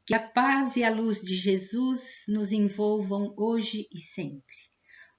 Que a paz e a luz de Jesus nos envolvam hoje e sempre.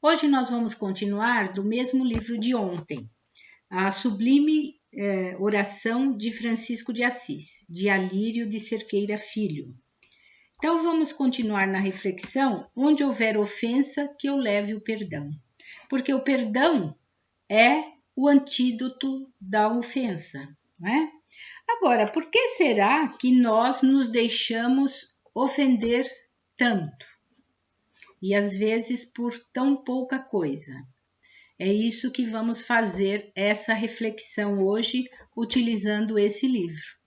Hoje nós vamos continuar do mesmo livro de ontem, a sublime oração de Francisco de Assis, de Alírio de Cerqueira Filho. Então vamos continuar na reflexão, onde houver ofensa, que eu leve o perdão. Porque o perdão é o antídoto da ofensa, não é? Agora, por que será que nós nos deixamos ofender tanto? E às vezes por tão pouca coisa. É isso que vamos fazer essa reflexão hoje, utilizando esse livro.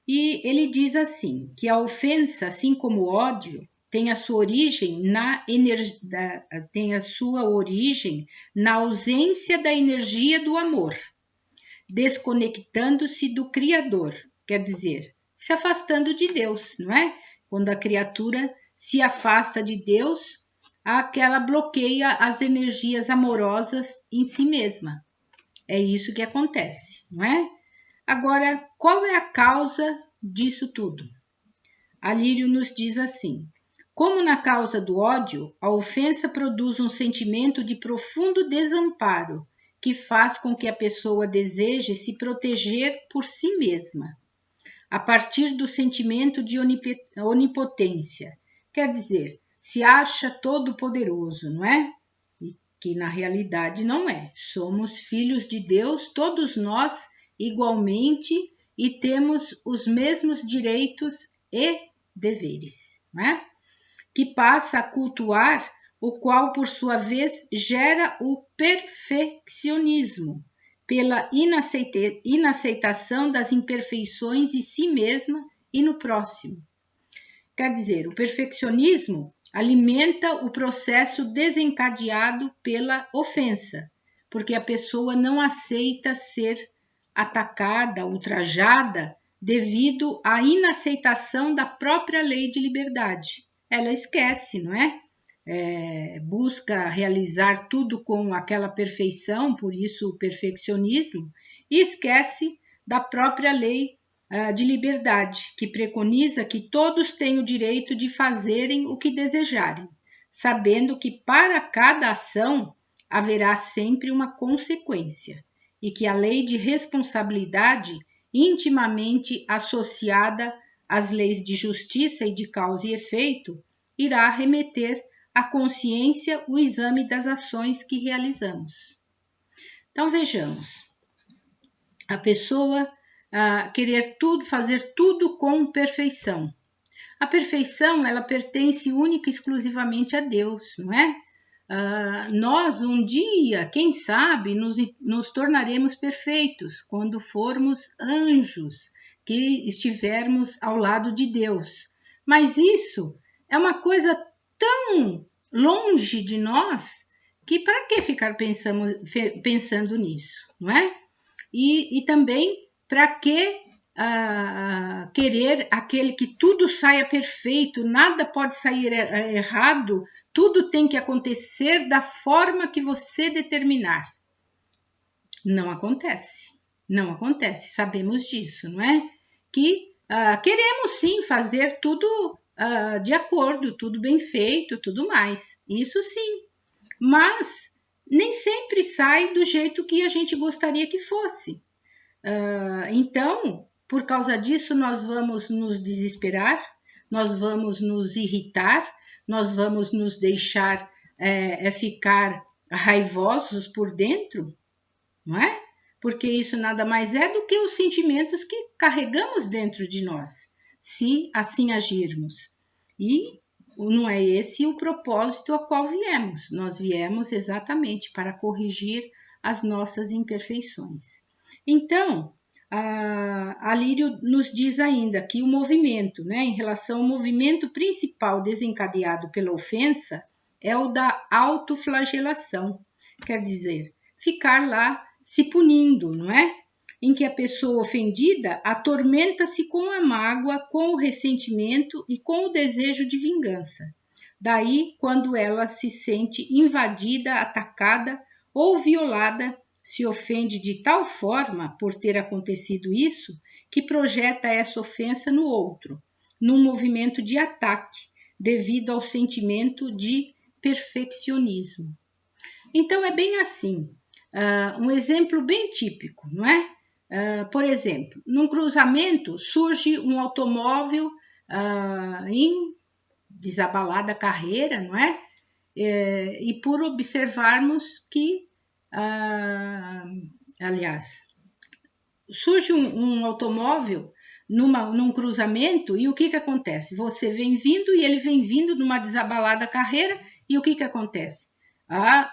E ele diz assim, que a ofensa, assim como o ódio, tem a sua origem na ausência da energia do amor, desconectando-se do Criador, quer dizer, se afastando de Deus, não é? Quando a criatura se afasta de Deus, aquela bloqueia as energias amorosas em si mesma. É isso que acontece, não é? Agora, qual é a causa disso tudo? Alírio nos diz assim: como na causa do ódio, a ofensa produz um sentimento de profundo desamparo, que faz com que a pessoa deseje se proteger por si mesma, a partir do sentimento de onipotência. Quer dizer, se acha todo-poderoso, não é? E que na realidade não é. Somos filhos de Deus, todos nós igualmente, e temos os mesmos direitos e deveres, não é? Que passa a cultuar, o qual, por sua vez, gera o perfeccionismo, pela inaceitação das imperfeições em si mesma e no próximo. Quer dizer, o perfeccionismo alimenta o processo desencadeado pela ofensa, porque a pessoa não aceita ser atacada, ultrajada, devido à inaceitação da própria lei de liberdade. Ela esquece, não é? Busca realizar tudo com aquela perfeição, por isso o perfeccionismo, e esquece da própria lei de liberdade, que preconiza que todos têm o direito de fazerem o que desejarem, sabendo que para cada ação haverá sempre uma consequência, e que a lei de responsabilidade, intimamente associada às leis de justiça e de causa e efeito, irá remeter à consciência o exame das ações que realizamos. Então vejamos, a pessoa querer tudo, fazer tudo com perfeição. A perfeição, ela pertence única e exclusivamente a Deus, não é? Nós um dia, quem sabe, nos tornaremos perfeitos quando formos anjos, que estivermos ao lado de Deus. Mas isso é uma coisa tão longe de nós que para que ficar pensando nisso, não é? E também para que querer aquele que tudo saia perfeito, nada pode sair errado, tudo tem que acontecer da forma que você determinar. Não acontece, não acontece, sabemos disso, não é? Que queremos sim fazer tudo de acordo, tudo bem feito, tudo mais, isso sim, mas nem sempre sai do jeito que a gente gostaria que fosse. Então, por causa disso, nós vamos nos desesperar, nós vamos nos irritar, nós vamos nos deixar ficar raivosos por dentro, não é? Porque isso nada mais é do que os sentimentos que carregamos dentro de nós, se assim agirmos. E não é esse o propósito a qual viemos. Nós viemos exatamente para corrigir as nossas imperfeições. Então, Alírio nos diz ainda que o movimento, né, em relação ao movimento principal desencadeado pela ofensa, é o da autoflagelação, quer dizer, ficar lá se punindo, não é? Em que a pessoa ofendida atormenta-se com a mágoa, com o ressentimento e com o desejo de vingança. Daí, quando ela se sente invadida, atacada ou violada, se ofende de tal forma por ter acontecido isso, que projeta essa ofensa no outro, num movimento de ataque, devido ao sentimento de perfeccionismo. Então, é bem assim, um exemplo bem típico, não é? Por exemplo, num cruzamento surge um automóvel em desabalada carreira, não é? E por observarmos que, aliás, surge um automóvel num cruzamento e o que acontece? Você vem vindo e ele vem vindo numa desabalada carreira e o que acontece?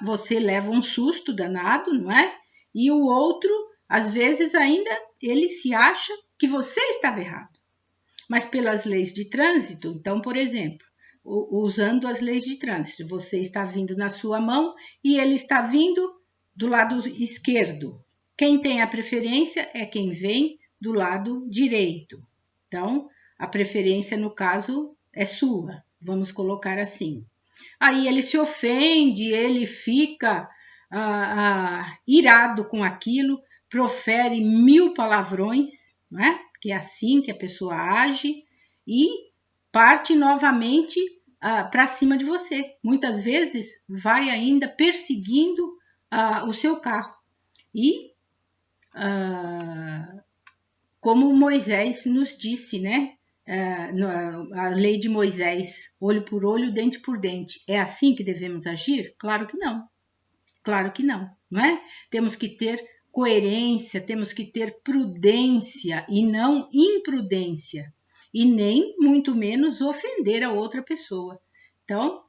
Você leva um susto danado, não é? E o outro, às vezes ainda, ele se acha que você estava errado. Mas pelas leis de trânsito, então, por exemplo, usando as leis de trânsito, você está vindo na sua mão e ele está vindo do lado esquerdo. Quem tem a preferência é quem vem do lado direito. Então, a preferência, no caso, é sua. Vamos colocar assim. Aí ele se ofende, ele fica irado com aquilo, profere 1000 palavrões, não é? Que é assim que a pessoa age e parte novamente para cima de você. Muitas vezes vai ainda perseguindo o seu carro. E como Moisés nos disse, né? A lei de Moisés, olho por olho, dente por dente. É assim que devemos agir? Claro que não. Claro que não, não é? Temos que ter coerência, temos que ter prudência e não imprudência. E nem, muito menos, ofender a outra pessoa. Então,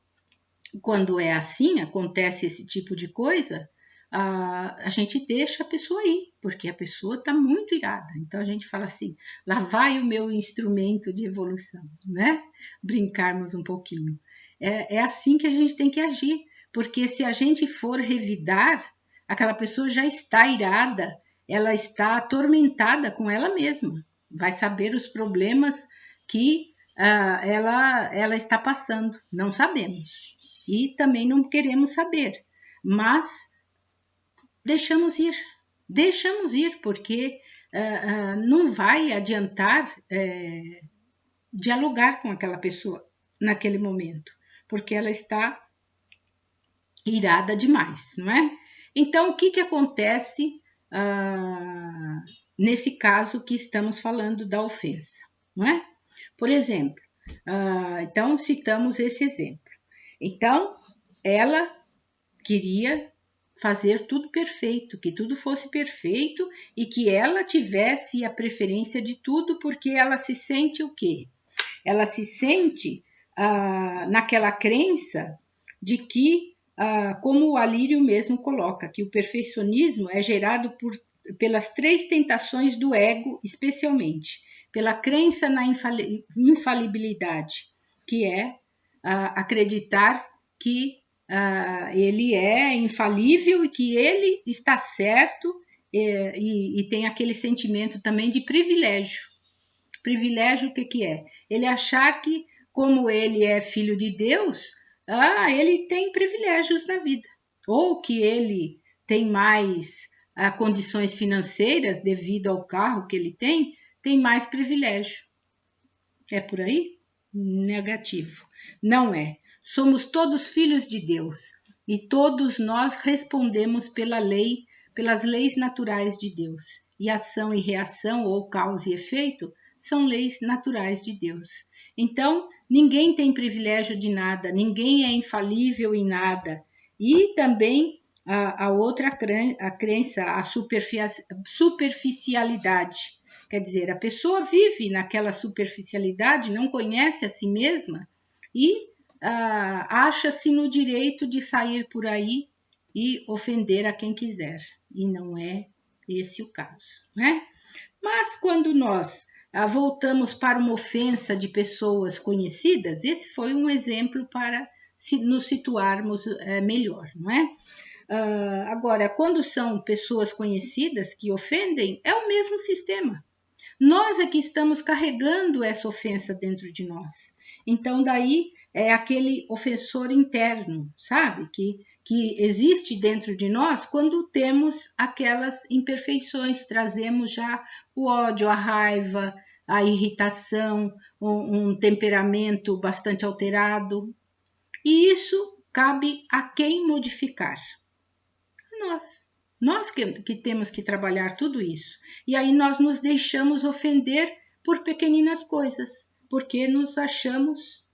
quando é assim, acontece esse tipo de coisa, a gente deixa a pessoa ir, porque a pessoa está muito irada. Então a gente fala assim, lá vai o meu instrumento de evolução, né? Brincarmos um pouquinho. É assim que a gente tem que agir, porque se a gente for revidar, aquela pessoa já está irada, ela está atormentada com ela mesma, vai saber os problemas que ela está passando, não sabemos. E também não queremos saber, mas deixamos ir, porque não vai adiantar dialogar com aquela pessoa naquele momento, porque ela está irada demais, não é? Então, o que acontece nesse caso que estamos falando da ofensa, não é? Por exemplo, então citamos esse exemplo. Então, ela queria fazer tudo perfeito, que tudo fosse perfeito e que ela tivesse a preferência de tudo, porque ela se sente o quê? Ela se sente naquela crença de que, como o Alírio mesmo coloca, que o perfeccionismo é gerado pelas 3 tentações do ego, especialmente pela crença na infalibilidade, que é acreditar que ele é infalível e que ele está certo e tem aquele sentimento também de privilégio. Privilégio, o que é? Ele achar que, como ele é filho de Deus, ele tem privilégios na vida. Ou que ele tem mais condições financeiras devido ao carro que ele tem mais privilégio. É por aí? Negativo. Não é. Somos todos filhos de Deus e todos nós respondemos pelas leis naturais de Deus. E ação e reação, ou causa e efeito, são leis naturais de Deus. Então, ninguém tem privilégio de nada, ninguém é infalível em nada. E também a outra crença, a superficialidade. Quer dizer, a pessoa vive naquela superficialidade, não conhece a si mesma e acha-se no direito de sair por aí e ofender a quem quiser. E não é esse o caso, né? Mas quando nós voltamos para uma ofensa de pessoas conhecidas, esse foi um exemplo para nos situarmos melhor, não é? Agora, quando são pessoas conhecidas que ofendem, é o mesmo sistema. Nós é que estamos carregando essa ofensa dentro de nós. Então, daí é aquele ofensor interno, sabe? Que existe dentro de nós quando temos aquelas imperfeições, trazemos já o ódio, a raiva, a irritação, um temperamento bastante alterado. E isso cabe a quem modificar? Nós. Nós que temos que trabalhar tudo isso. E aí nós nos deixamos ofender por pequeninas coisas, porque nos achamos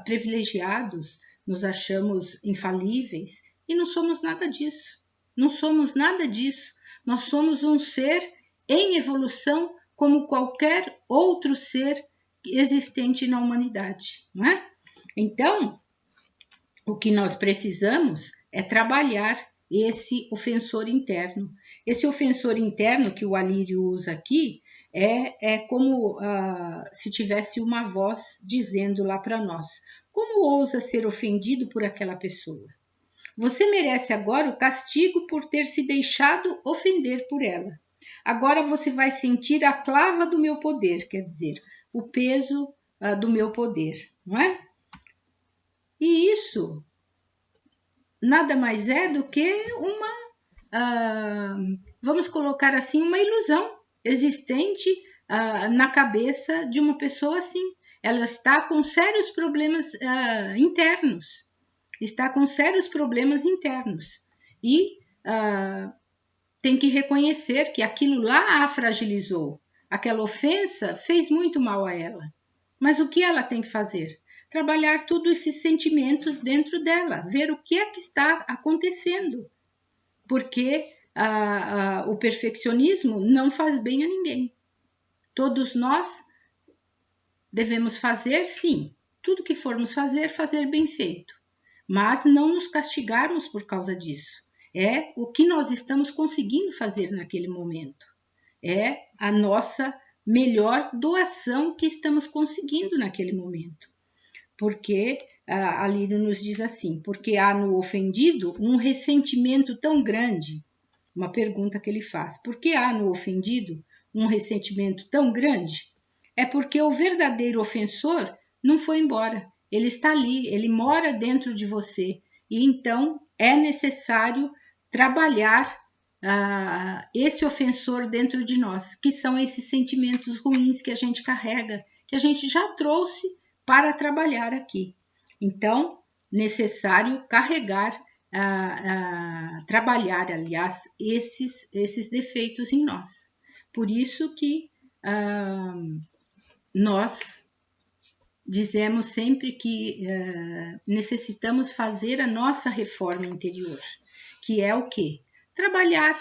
privilegiados, nos achamos infalíveis, e não somos nada disso. Não somos nada disso. Nós somos um ser em evolução como qualquer outro ser existente na humanidade, não é? Então, o que nós precisamos é trabalhar esse ofensor interno. Esse ofensor interno que o Alírio usa aqui é como se tivesse uma voz dizendo lá para nós: como ousa ser ofendido por aquela pessoa? Você merece agora o castigo por ter se deixado ofender por ela. Agora você vai sentir a clava do meu poder, quer dizer, o peso do meu poder, não é? E isso nada mais é do que vamos colocar assim, uma ilusão existente na cabeça de uma pessoa assim. Ela está com sérios problemas internos. Está com sérios problemas internos. E tem que reconhecer que aquilo lá a fragilizou. Aquela ofensa fez muito mal a ela. Mas o que ela tem que fazer? Trabalhar todos esses sentimentos dentro dela, ver o que é que está acontecendo. Porque o perfeccionismo não faz bem a ninguém. Todos nós devemos fazer, sim, tudo que formos fazer bem feito. Mas não nos castigarmos por causa disso. É o que nós estamos conseguindo fazer naquele momento. É a nossa melhor doação que estamos conseguindo naquele momento. Porque a Lírio nos diz assim, porque há no ofendido um ressentimento tão grande. Uma pergunta que ele faz, por que há no ofendido um ressentimento tão grande? É porque o verdadeiro ofensor não foi embora. Ele está ali, ele mora dentro de você. E então é necessário trabalhar esse ofensor dentro de nós, que são esses sentimentos ruins que a gente carrega, que a gente já trouxe para trabalhar aqui. Então, necessário carregar, trabalhar, aliás, esses defeitos em nós. Por isso que nós dizemos sempre que necessitamos fazer a nossa reforma interior, que é o quê? Trabalhar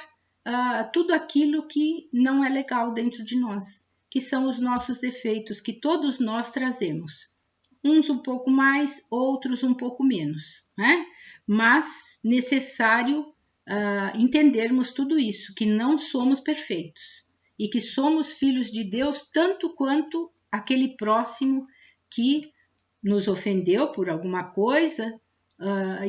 tudo aquilo que não é legal dentro de nós, que são os nossos defeitos, que todos nós trazemos. Uns um pouco mais, outros um pouco menos, né? Mas necessário entendermos tudo isso, que não somos perfeitos e que somos filhos de Deus tanto quanto aquele próximo que nos ofendeu por alguma coisa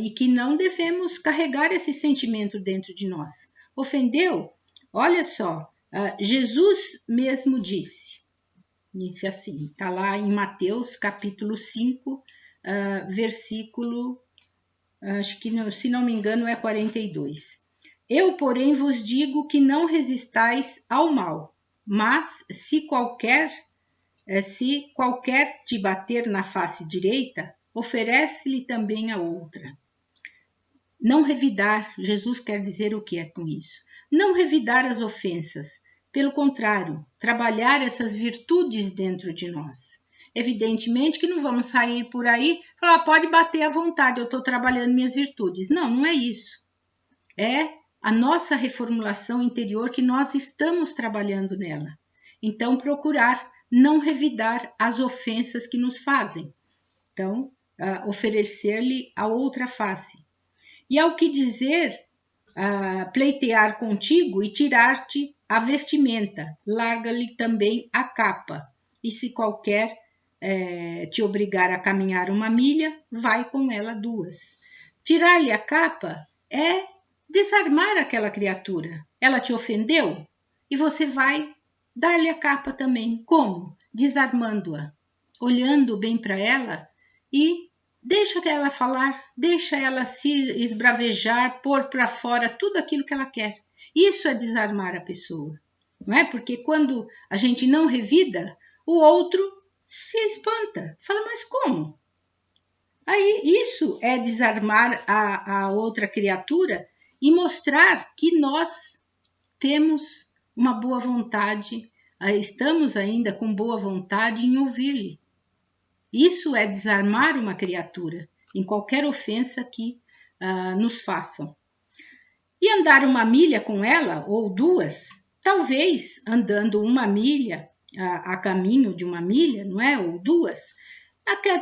e que não devemos carregar esse sentimento dentro de nós. Ofendeu? Olha só, Jesus mesmo disse assim, está lá em Mateus capítulo 5, versículo, acho que se não me engano é 42. Eu, porém, vos digo que não resistais ao mal, mas se qualquer te bater na face direita, oferece-lhe também a outra. Não revidar, Jesus quer dizer o que é com isso? Não revidar as ofensas, pelo contrário, trabalhar essas virtudes dentro de nós. Evidentemente que não vamos sair por aí e falar, pode bater à vontade, eu estou trabalhando minhas virtudes. Não, não é isso. É a nossa reformulação interior que nós estamos trabalhando nela. Então, procurar não revidar as ofensas que nos fazem. Então, oferecer-lhe a outra face. E ao que dizer, pleitear contigo e tirar-te a vestimenta, larga-lhe também a capa. E se qualquer te obrigar a caminhar 1 milha, vai com ela 2. Tirar-lhe a capa é desarmar aquela criatura. Ela te ofendeu e você vai dar-lhe a capa também. Como? Desarmando-a, olhando bem para ela e deixa ela falar, deixa ela se esbravejar, pôr para fora tudo aquilo que ela quer. Isso é desarmar a pessoa. não é? Porque quando a gente não revida, o outro se espanta, fala, mas como? Aí isso é desarmar a outra criatura e mostrar que nós temos uma boa vontade, estamos ainda com boa vontade em ouvir-lhe. Isso é desarmar uma criatura em qualquer ofensa que nos façam. E andar uma milha com ela, ou duas, talvez andando uma milha, a caminho de uma milha, não é? Ou duas,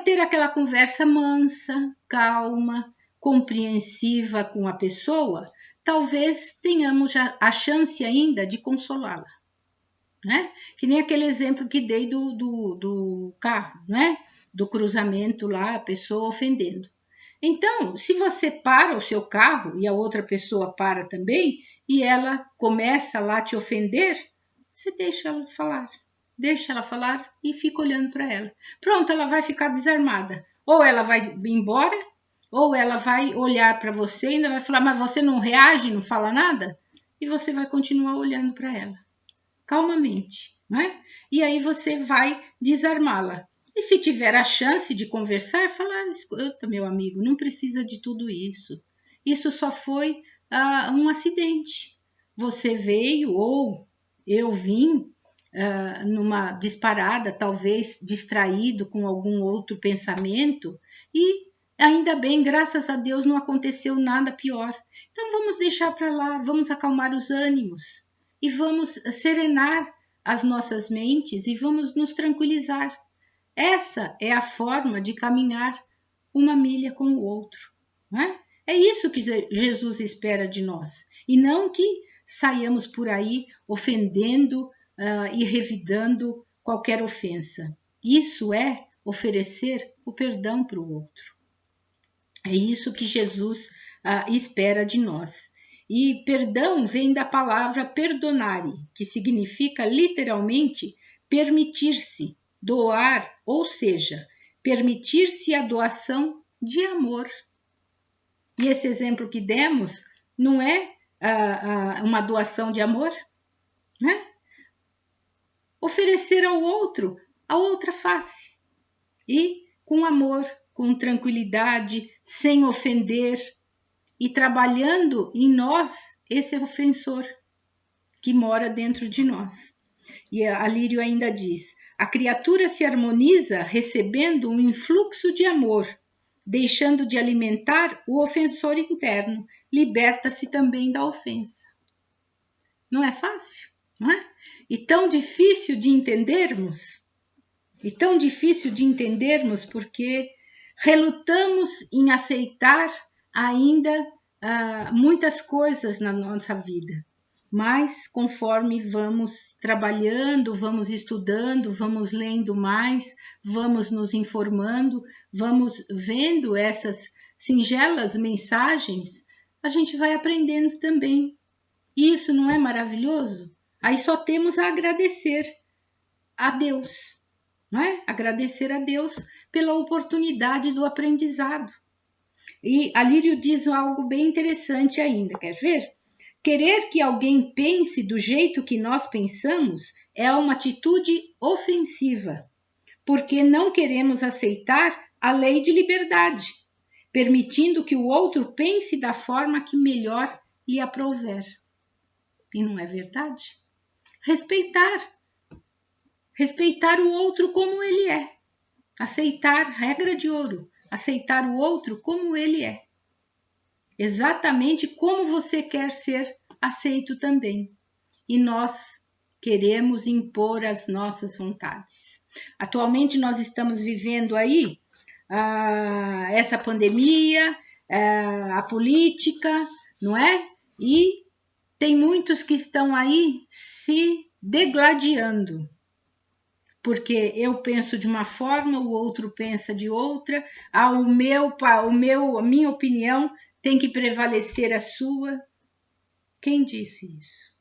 ter aquela conversa mansa, calma, compreensiva com a pessoa, talvez tenhamos a chance ainda de consolá-la. Né? Que nem aquele exemplo que dei do carro, né? Do cruzamento lá, a pessoa ofendendo. Então, se você para o seu carro e a outra pessoa para também, e ela começa lá a te ofender, você deixa ela falar e fica olhando para ela. Pronto, ela vai ficar desarmada. Ou ela vai embora, ou ela vai olhar para você e ainda vai falar, mas você não reage, não fala nada? E você vai continuar olhando para ela, calmamente, né? E aí você vai desarmá-la. E se tiver a chance de conversar, falar, escuta, meu amigo, não precisa de tudo isso. Isso só foi um acidente. Você veio ou eu vim numa disparada, talvez distraído com algum outro pensamento, e ainda bem, graças a Deus, não aconteceu nada pior. Então vamos deixar para lá, vamos acalmar os ânimos e vamos serenar as nossas mentes e vamos nos tranquilizar. Essa é a forma de caminhar uma milha com o outro. Não é? É isso que Jesus espera de nós. E não que saiamos por aí ofendendo e revidando qualquer ofensa. Isso é oferecer o perdão para o outro. É isso que Jesus espera de nós. E perdão vem da palavra perdonare, que significa literalmente permitir-se, doar, ou seja, permitir-se a doação de amor. E esse exemplo que demos não é uma doação de amor, né? Oferecer ao outro a outra face e com amor, com tranquilidade, sem ofender e trabalhando em nós esse ofensor que mora dentro de nós. E a Lírio ainda diz, a criatura se harmoniza recebendo um influxo de amor, deixando de alimentar o ofensor interno, liberta-se também da ofensa. Não é fácil, não é? E tão difícil de entendermos, porque relutamos em aceitar ainda muitas coisas na nossa vida. Mas conforme vamos trabalhando, vamos estudando, vamos lendo mais, vamos nos informando, vamos vendo essas singelas mensagens, a gente vai aprendendo também. Isso não é maravilhoso? Aí só temos a agradecer a Deus, não é? Agradecer a Deus pela oportunidade do aprendizado. E a Lírio diz algo bem interessante ainda, quer ver? Querer que alguém pense do jeito que nós pensamos é uma atitude ofensiva, porque não queremos aceitar a lei de liberdade, permitindo que o outro pense da forma que melhor lhe aprouver. E não é verdade? Respeitar o outro como ele é. Aceitar, regra de ouro, aceitar o outro como ele é. Exatamente como você quer ser aceito também. E nós queremos impor as nossas vontades. Atualmente nós estamos vivendo aí essa pandemia, a política, não é? E tem muitos que estão aí se degladiando. Porque eu penso de uma forma, o outro pensa de outra, a minha opinião tem que prevalecer a sua. Quem disse isso?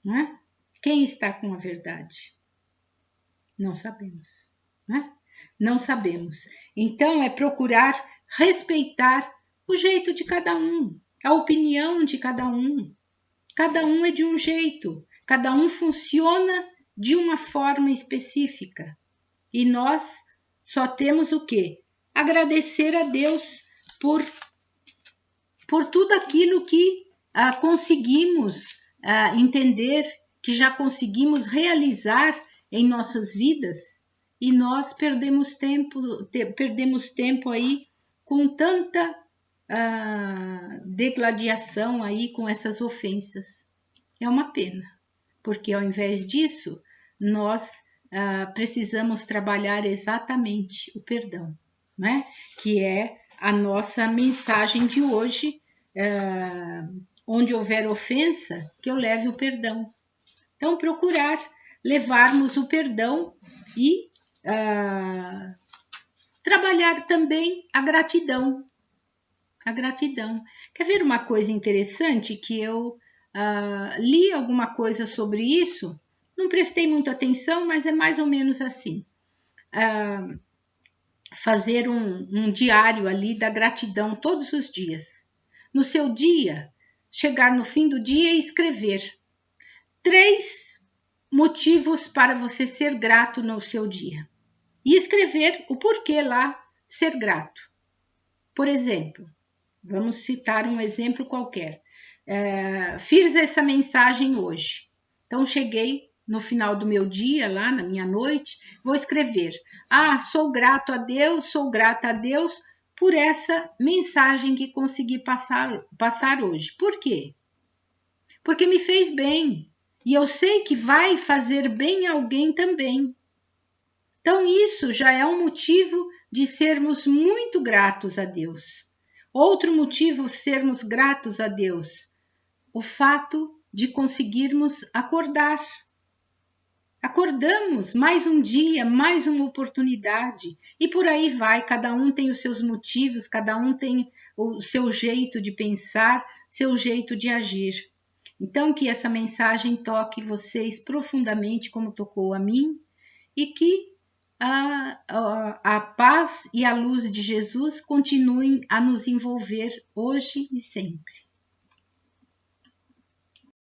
Não é? Quem está com a verdade? Não sabemos. Não é? Não sabemos. Então é procurar respeitar o jeito de cada um, a opinião de cada um. Cada um é de um jeito. Cada um funciona de uma forma específica. E nós só temos o quê? Agradecer a Deus por tudo aquilo que conseguimos entender, que já conseguimos realizar em nossas vidas, e nós perdemos tempo aí com tanta degladiação aí, com essas ofensas. É uma pena, porque ao invés disso, nós precisamos trabalhar exatamente o perdão, né? Que é a nossa mensagem de hoje, onde houver ofensa, que eu leve o perdão. Então, procurar levarmos o perdão e trabalhar também a gratidão. A gratidão. Quer ver uma coisa interessante que eu li alguma coisa sobre isso? Não prestei muita atenção, mas é mais ou menos assim. Fazer um diário ali da gratidão todos os dias. No seu dia, chegar no fim do dia e escrever 3 motivos para você ser grato no seu dia. E escrever o porquê lá ser grato. Por exemplo, vamos citar um exemplo qualquer. Fiz essa mensagem hoje. Então, cheguei no final do meu dia, lá na minha noite, vou escrever: sou grato a Deus, sou grata a Deus por essa mensagem que consegui passar hoje. Por quê? Porque me fez bem. E eu sei que vai fazer bem a alguém também. Então, isso já é um motivo de sermos muito gratos a Deus. Outro motivo sermos gratos a Deus, o fato de conseguirmos acordar. Acordamos, mais um dia, mais uma oportunidade. E por aí vai, cada um tem os seus motivos, cada um tem o seu jeito de pensar, seu jeito de agir. Então, que essa mensagem toque vocês profundamente, como tocou a mim, e que a paz e a luz de Jesus continuem a nos envolver hoje e sempre.